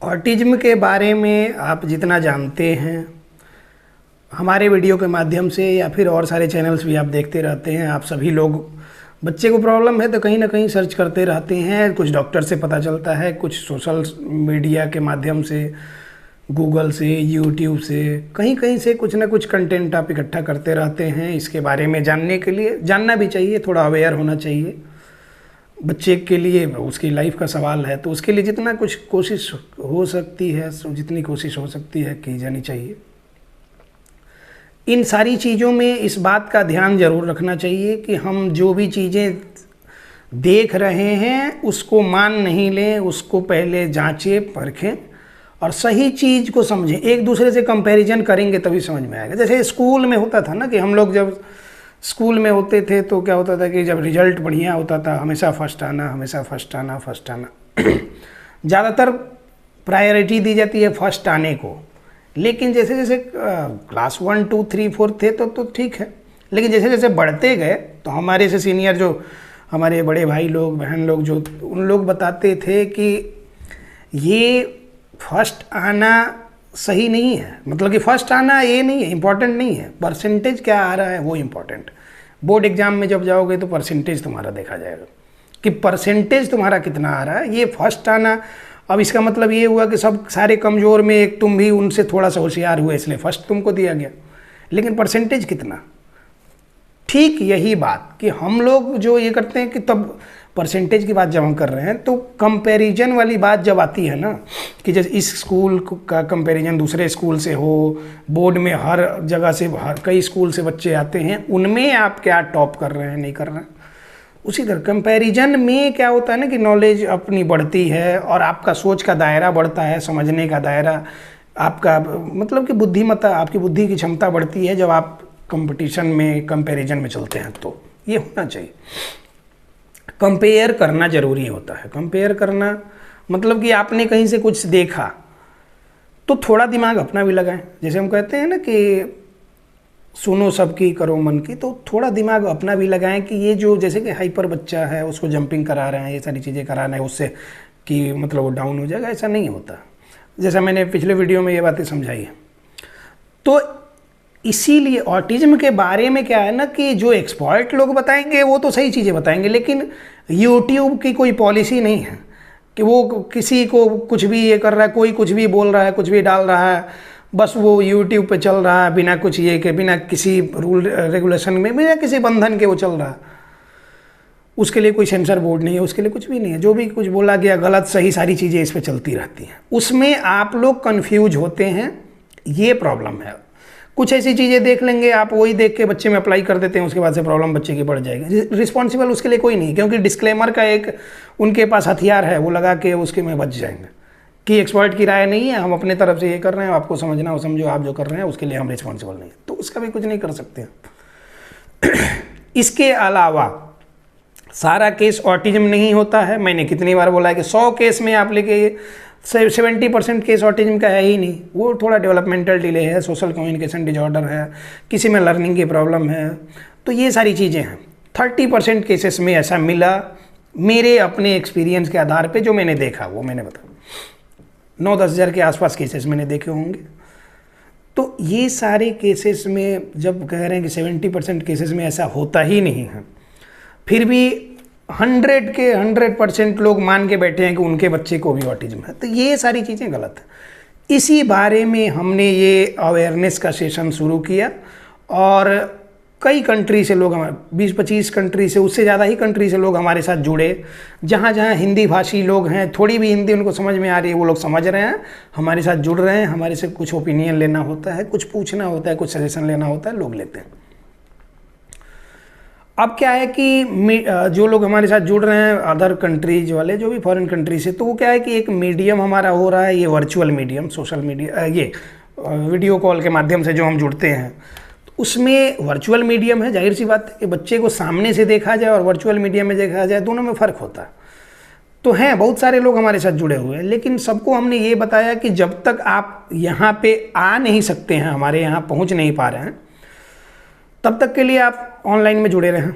Autism के बारे में आप जितना जानते हैं हमारे वीडियो के माध्यम से या फिर और सारे चैनल्स भी आप देखते रहते हैं। आप सभी लोग बच्चे को प्रॉब्लम है तो कहीं ना कहीं सर्च करते रहते हैं। कुछ डॉक्टर से पता चलता है, कुछ सोशल मीडिया के माध्यम से, गूगल से, यूट्यूब से, कहीं कहीं से कुछ ना कुछ कंटेंट आप इकट्ठा करते रहते हैं। इसके बारे में जानने के लिए जानना भी चाहिए, थोड़ा अवेयर होना चाहिए। बच्चे के लिए उसकी लाइफ का सवाल है तो उसके लिए जितना कुछ कोशिश हो सकती है, जितनी कोशिश हो सकती है की जानी चाहिए। इन सारी चीज़ों में इस बात का ध्यान ज़रूर रखना चाहिए कि हम जो भी चीज़ें देख रहे हैं उसको मान नहीं लें, उसको पहले जांचें परखें और सही चीज़ को समझें। एक दूसरे से कंपैरिजन करेंगे तभी समझ में आएगा। जैसे स्कूल में होता था ना कि हम लोग जब स्कूल में होते थे तो क्या होता था कि जब रिजल्ट बढ़िया होता था हमेशा फर्स्ट आना, हमेशा फर्स्ट आना, फर्स्ट आना। ज़्यादातर प्रायोरिटी दी जाती है फर्स्ट आने को। लेकिन जैसे जैसे क्लास 1, 2, 3, 4 थे तो ठीक है। लेकिन जैसे जैसे बढ़ते गए तो हमारे से सीनियर जो हमारे बड़े भाई लोग, बहन लोग, जो उन लोग बताते थे कि ये फर्स्ट आना सही नहीं है। मतलब कि फर्स्ट आना ये नहीं है, इम्पॉर्टेंट नहीं है, परसेंटेज क्या आ रहा है वो इम्पॉर्टेंट। बोर्ड एग्जाम में जब जाओगे तो परसेंटेज तुम्हारा देखा जाएगा कि परसेंटेज तुम्हारा कितना आ रहा है। ये फर्स्ट आना, अब इसका मतलब ये हुआ कि सब सारे कमज़ोर में एक तुम भी उनसे थोड़ा सा होशियार हुए इसलिए फर्स्ट तुमको दिया गया। लेकिन परसेंटेज कितना? ठीक यही बात कि हम लोग जो ये करते हैं कि तब परसेंटेज की बात जब हम कर रहे हैं तो कंपैरिजन वाली बात जब आती है ना कि जैसे इस स्कूल का कंपैरिजन दूसरे स्कूल से हो, बोर्ड में हर जगह से कई स्कूल से बच्चे आते हैं, उनमें आप क्या टॉप कर रहे हैं, नहीं कर रहे हैं। उसी तरह कंपैरिजन में क्या होता है ना कि नॉलेज अपनी बढ़ती है और आपका सोच का दायरा बढ़ता है, समझने का दायरा, आपका मतलब कि बुद्धिमत्ता, आपकी बुद्धि की क्षमता बढ़ती है जब आप कंपटीशन में, कंपैरिजन में चलते हैं। तो ये होना चाहिए। कंपेयर करना ज़रूरी होता है। कंपेयर करना मतलब कि आपने कहीं से कुछ देखा तो थोड़ा दिमाग अपना भी लगाएं। जैसे हम कहते हैं ना कि सुनो सबकी करो मन की, तो थोड़ा दिमाग अपना भी लगाएं कि ये जो जैसे कि हाइपर बच्चा है उसको जंपिंग करा रहे हैं, ये सारी चीज़ें करा रहे हैं उससे कि मतलब वो डाउन हो जाएगा, ऐसा नहीं होता। जैसा मैंने पिछले वीडियो में ये बातें समझाई है। तो इसीलिए ऑटिज्म के बारे में क्या है ना कि जो एक्सपर्ट लोग बताएंगे वो तो सही चीज़ें बताएंगे, लेकिन यूट्यूब की कोई पॉलिसी नहीं है कि वो किसी को कुछ भी ये कर रहा है, कोई कुछ भी बोल रहा है, कुछ भी डाल रहा है, बस वो यूट्यूब पे चल रहा है बिना कुछ ये के, बिना किसी रूल रेगुलेशन में, बिना किसी बंधन के वो चल रहा है। उसके लिए कोई सेंसर बोर्ड नहीं है, उसके लिए कुछ भी नहीं है। जो भी कुछ बोला गया गलत सही सारी चीज़ें इस पर चलती रहती हैं। उसमें आप लोग कन्फ्यूज होते हैं, ये प्रॉब्लम है। कुछ ऐसी चीज़ें देख लेंगे आप, वही देख के बच्चे में अप्लाई कर देते हैं, उसके बाद से प्रॉब्लम बच्चे की बढ़ जाएगी। रिस्पॉन्सिबल उसके लिए कोई नहीं, क्योंकि डिस्क्लेमर का एक उनके पास हथियार है, वो लगा के उसके में बच जाएंगे कि एक्सपर्ट की राय नहीं है, हम अपने तरफ से ये कर रहे हैं, आपको समझना हो समझो, आप जो कर रहे हैं उसके लिए हम रिस्पॉन्सिबल नहीं, तो उसका भी कुछ नहीं कर सकते। इसके अलावा सारा केस ऑटिज्म नहीं होता है। मैंने कितनी बार बोला है कि 100 केस में आप लेके 70% केस ऑटिज्म का है ही नहीं। वो थोड़ा डेवलपमेंटल डिले है, सोशल कम्युनिकेशन डिजॉर्डर है, किसी में लर्निंग की प्रॉब्लम है, तो ये सारी चीज़ें हैं। 30% केसेस में ऐसा मिला मेरे अपने एक्सपीरियंस के आधार पे, जो मैंने देखा वो मैंने बताया। 9-10 हज़ार के आसपास केसेस मैंने देखे होंगे। तो ये सारे केसेस में जब कह रहे हैं कि 70% केसेस में ऐसा होता ही नहीं है, फिर भी 100% लोग मान के बैठे हैं कि उनके बच्चे को भी ऑटिज्म है, तो ये सारी चीज़ें गलत है। इसी बारे में हमने ये अवेयरनेस का सेशन शुरू किया और कई कंट्री से लोग, हमारे 20-25 कंट्री से, उससे ज़्यादा ही कंट्री से लोग हमारे साथ जुड़े। जहाँ जहाँ हिंदी भाषी लोग हैं, थोड़ी भी हिंदी उनको समझ में आ रही है, वो लोग समझ रहे हैं, हमारे साथ जुड़ रहे हैं। हमारे से कुछ ओपिनियन लेना होता है, कुछ पूछना होता है, कुछ सजेशन लेना होता है, लोग लेते हैं। अब क्या है कि जो लोग हमारे साथ जुड़ रहे हैं अदर कंट्रीज वाले, जो भी फॉरेन कंट्री से, तो वो क्या है कि एक मीडियम हमारा हो रहा है, ये वर्चुअल मीडियम, सोशल मीडिया, ये वीडियो कॉल के माध्यम से जो हम जुड़ते हैं, तो उसमें वर्चुअल मीडियम है। जाहिर सी बात है कि बच्चे को सामने से देखा जाए और वर्चुअल मीडियम में देखा जाए, दोनों में फ़र्क होता है। तो हैं बहुत सारे लोग हमारे साथ जुड़े हुए हैं, लेकिन सबको हमने ये बताया कि जब तक आप यहाँ पे आ नहीं सकते हैं, हमारे यहाँ पहुँच नहीं पा रहे हैं, तब तक के लिए आप ऑनलाइन में जुड़े रहें।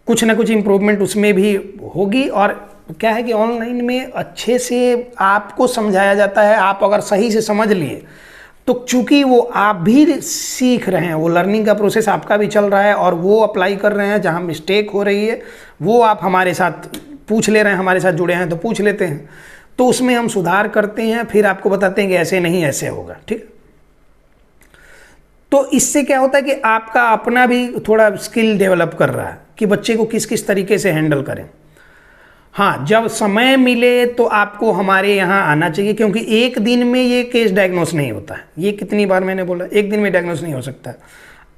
कुछ ना कुछ इम्प्रूवमेंट उसमें भी होगी। और क्या है कि ऑनलाइन में अच्छे से आपको समझाया जाता है, आप अगर सही से समझ लिए तो चूंकि वो आप भी सीख रहे हैं, वो लर्निंग का प्रोसेस आपका भी चल रहा है और वो अप्लाई कर रहे हैं, जहाँ मिस्टेक हो रही है वो आप हमारे साथ पूछ ले रहे हैं, हमारे साथ जुड़े हैं तो पूछ लेते हैं, तो उसमें हम सुधार करते हैं, फिर आपको बताते हैं कि ऐसे नहीं ऐसे होगा, ठीक। तो इससे क्या होता है कि आपका अपना भी थोड़ा स्किल डेवलप कर रहा है कि बच्चे को किस किस तरीके से हैंडल करें। हाँ, जब समय मिले तो आपको हमारे यहाँ आना चाहिए, क्योंकि एक दिन में ये केस डायग्नोस नहीं होता है। ये कितनी बार मैंने बोला, एक दिन में डायग्नोस नहीं हो सकता।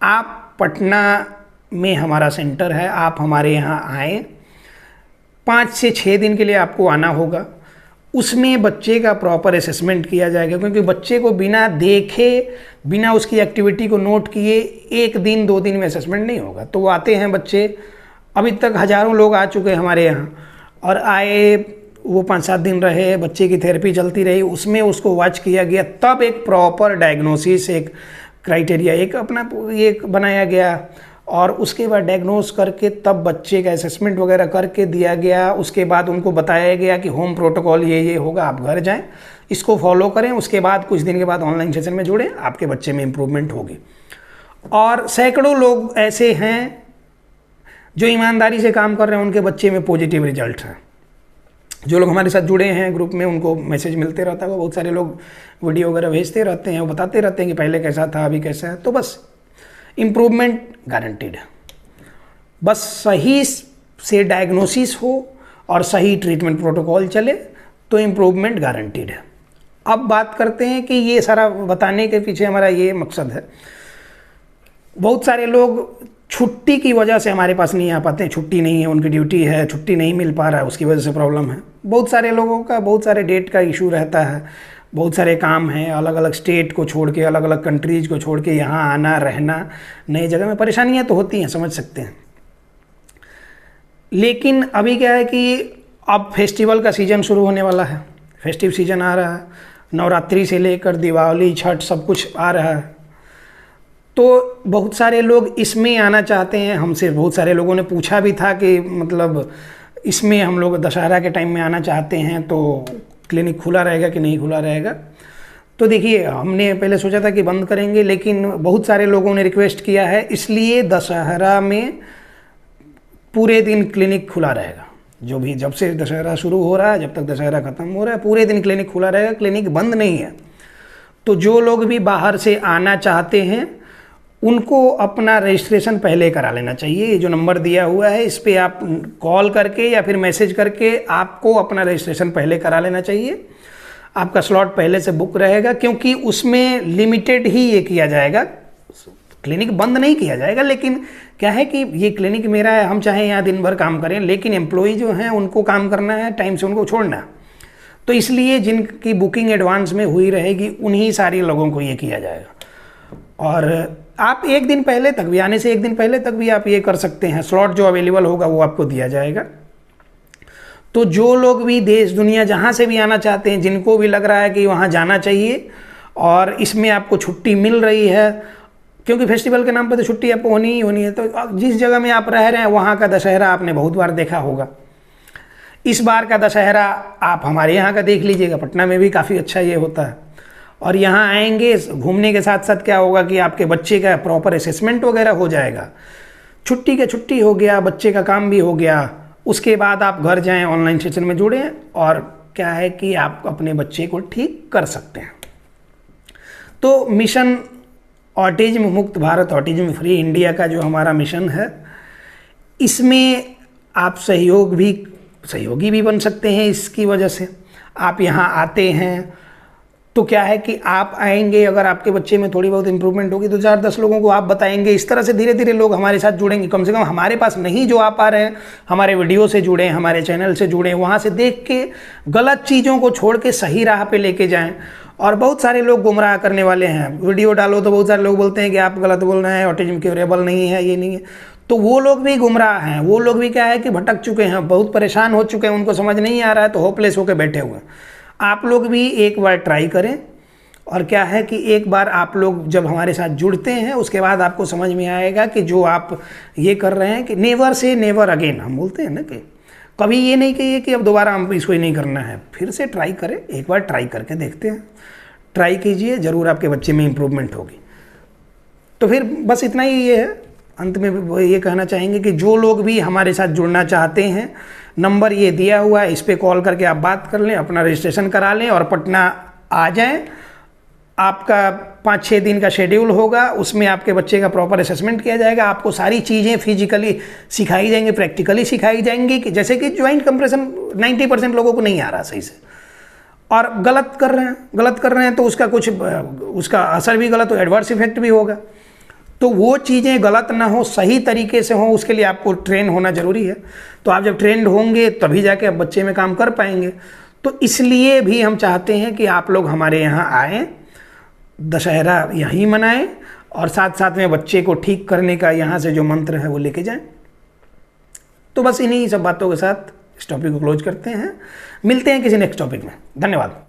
आप पटना में हमारा सेंटर है, आप हमारे यहाँ आएँ, 5 से 6 दिन के लिए आपको आना होगा। उसमें बच्चे का प्रॉपर असेसमेंट किया जाएगा, क्योंकि बच्चे को बिना देखे, बिना उसकी एक्टिविटी को नोट किए 1 दिन 2 दिन में असेसमेंट नहीं होगा। तो वो आते हैं बच्चे, अभी तक हज़ारों लोग आ चुके हैं हमारे यहाँ, और आए वो 5-7 दिन रहे, बच्चे की थेरेपी चलती रही, उसमें उसको वॉच किया गया, तब एक प्रॉपर डायग्नोसिस, एक क्राइटेरिया, एक अपना एक बनाया गया, और उसके बाद डायग्नोस करके तब बच्चे का असेसमेंट वगैरह करके दिया गया। उसके बाद उनको बताया गया कि होम प्रोटोकॉल ये होगा, आप घर जाएं, इसको फॉलो करें। उसके बाद कुछ दिन के बाद ऑनलाइन सेशन में जुड़ें, आपके बच्चे में इम्प्रूवमेंट होगी। और सैकड़ों लोग ऐसे हैं जो ईमानदारी से काम कर रहे हैं, उनके बच्चे में पॉजिटिव रिजल्ट हैं। जो लोग हमारे साथ जुड़े हैं ग्रुप में, उनको मैसेज मिलते रहता है, बहुत सारे लोग वीडियो वगैरह भेजते रहते हैं, वो बताते रहते हैं कि पहले कैसा था, अभी कैसा है। तो बस इम्प्रूवमेंट गारंटीड है। बस सही से डायग्नोसिस हो और सही ट्रीटमेंट प्रोटोकॉल चले तो इम्प्रूवमेंट गारंटीड है। अब बात करते हैं कि ये सारा बताने के पीछे हमारा ये मकसद है। बहुत सारे लोग छुट्टी की वजह से हमारे पास नहीं आ पाते हैं, छुट्टी नहीं है, उनकी ड्यूटी है, छुट्टी नहीं मिल पा रहा है, उसकी वजह से प्रॉब्लम है। बहुत सारे लोगों का बहुत सारे डेट का इशू रहता है, बहुत सारे काम हैं, अलग अलग स्टेट को छोड़ के, अलग अलग कंट्रीज़ को छोड़ के यहाँ आना, रहना, नई जगह में परेशानियाँ तो होती हैं, समझ सकते हैं। लेकिन अभी क्या है कि अब फेस्टिवल का सीज़न शुरू होने वाला है, फेस्टिव सीज़न आ रहा है, नवरात्रि से लेकर दिवाली, छठ, सब कुछ आ रहा है। तो बहुत सारे लोग इसमें आना चाहते हैं। हमसे बहुत सारे लोगों ने पूछा भी था कि मतलब इसमें हम लोग दशहरा के टाइम में आना चाहते हैं, तो क्लिनिक खुला रहेगा कि नहीं खुला रहेगा। तो देखिए, हमने पहले सोचा था कि बंद करेंगे, लेकिन बहुत सारे लोगों ने रिक्वेस्ट किया है, इसलिए दशहरा में पूरे दिन क्लिनिक खुला रहेगा। जो भी जब से दशहरा शुरू हो रहा है, जब तक दशहरा ख़त्म हो रहा है, पूरे दिन क्लिनिक खुला रहेगा, क्लिनिक बंद नहीं है। तो जो लोग भी बाहर से आना चाहते हैं उनको अपना रजिस्ट्रेशन पहले करा लेना चाहिए। ये जो नंबर दिया हुआ है, इस पर आप कॉल करके या फिर मैसेज करके आपको अपना रजिस्ट्रेशन पहले करा लेना चाहिए। आपका स्लॉट पहले से बुक रहेगा, क्योंकि उसमें लिमिटेड ही ये किया जाएगा, क्लिनिक बंद नहीं किया जाएगा। लेकिन क्या है कि ये क्लिनिक मेरा है, हम चाहे यहाँ दिन भर काम करें, लेकिन एम्प्लॉई जो हैं उनको काम करना है, टाइम से उनको छोड़ना है। तो इसलिए जिनकी बुकिंग एडवांस में हुई रहेगी उन्हीं सारे लोगों को ये किया जाएगा। और आप 1 दिन पहले तक भी, आने से 1 दिन पहले तक भी आप ये कर सकते हैं। स्लॉट जो अवेलेबल होगा वो आपको दिया जाएगा। तो जो लोग भी देश दुनिया जहाँ से भी आना चाहते हैं, जिनको भी लग रहा है कि वहाँ जाना चाहिए और इसमें आपको छुट्टी मिल रही है, क्योंकि फेस्टिवल के नाम पर तो छुट्टी आपको होनी ही होनी है। तो जिस जगह में आप रह रहे हैं वहाँ का दशहरा आपने बहुत बार देखा होगा। इस बार का दशहरा आप हमारे यहाँ का देख लीजिएगा, पटना में भी काफ़ी अच्छा ये होता है। और यहाँ आएंगे, घूमने के साथ साथ क्या होगा कि आपके बच्चे का प्रॉपर असेसमेंट वगैरह हो जाएगा, छुट्टी का छुट्टी हो गया, बच्चे का काम भी हो गया। उसके बाद आप घर जाएं, ऑनलाइन सेशन में जुड़ें, और क्या है कि आप अपने बच्चे को ठीक कर सकते हैं। तो मिशन ऑटिज्म मुक्त भारत, ऑटिज्म फ्री इंडिया का जो हमारा मिशन है, इसमें आप सहयोगी भी बन सकते हैं। इसकी वजह से आप यहाँ आते हैं तो क्या है कि आप आएंगे, अगर आपके बच्चे में थोड़ी बहुत इंप्रूवमेंट होगी तो 4-10 लोगों को आप बताएंगे। इस तरह से धीरे धीरे लोग हमारे साथ जुड़ेंगे। कम से कम हमारे पास नहीं जो आप आ रहे हैं, हमारे वीडियो से जुड़ें, हमारे चैनल से जुड़ें, वहाँ से देख के गलत चीज़ों को छोड़ के सही राह पे लेके जाएं। और बहुत सारे लोग गुमराह करने वाले हैं, वीडियो डालो तो बहुत सारे लोग बोलते हैं कि आप गलत बोल रहे हैं, ऑटिज्म क्योरेबल नहीं है, ये नहीं है। तो वो लोग भी गुमराह हैं, वो लोग भी क्या है कि भटक चुके हैं, बहुत परेशान हो चुके हैं, उनको समझ नहीं आ रहा है, तो होपलेस होकर बैठे हुए हैं। आप लोग भी एक बार ट्राई करें और क्या है कि एक बार आप लोग जब हमारे साथ जुड़ते हैं उसके बाद आपको समझ में आएगा कि जो आप ये कर रहे हैं कि नेवर से नेवर अगेन हम बोलते हैं ना, कि कभी ये नहीं कहिए कि अब दोबारा हम इसको ही नहीं करना है, फिर से ट्राई करें, एक बार ट्राई करके देखते हैं, ट्राई कीजिए, ज़रूर आपके बच्चे में इम्प्रूवमेंट होगी। तो फिर बस इतना ही ये है, अंत में वो ये कहना चाहेंगे कि जो लोग भी हमारे साथ जुड़ना चाहते हैं, नंबर ये दिया हुआ है, इस पर कॉल करके आप बात कर लें, अपना रजिस्ट्रेशन करा लें और पटना आ जाएं। आपका 5-6 दिन का शेड्यूल होगा, उसमें आपके बच्चे का प्रॉपर असेसमेंट किया जाएगा, आपको सारी चीज़ें फिजिकली सिखाई जाएंगी, प्रैक्टिकली सिखाई जाएंगी, कि जैसे कि ज्वाइंट कंप्रेशन 90% लोगों को नहीं आ रहा सही से, और गलत कर रहे हैं तो उसका असर भी गलत हो, एडवर्स इफेक्ट भी होगा। तो वो चीज़ें गलत ना हो, सही तरीके से हो, उसके लिए आपको ट्रेन होना ज़रूरी है। तो आप जब ट्रेंड होंगे तभी जाके आप बच्चे में काम कर पाएंगे। तो इसलिए भी हम चाहते हैं कि आप लोग हमारे यहाँ आएँ, दशहरा यहीं मनाएं और साथ साथ में बच्चे को ठीक करने का यहाँ से जो मंत्र है वो लेके जाएं। तो बस इन्हीं सब बातों के साथ इस टॉपिक को क्लोज करते हैं, मिलते हैं किसी नेक्स्ट टॉपिक में। धन्यवाद।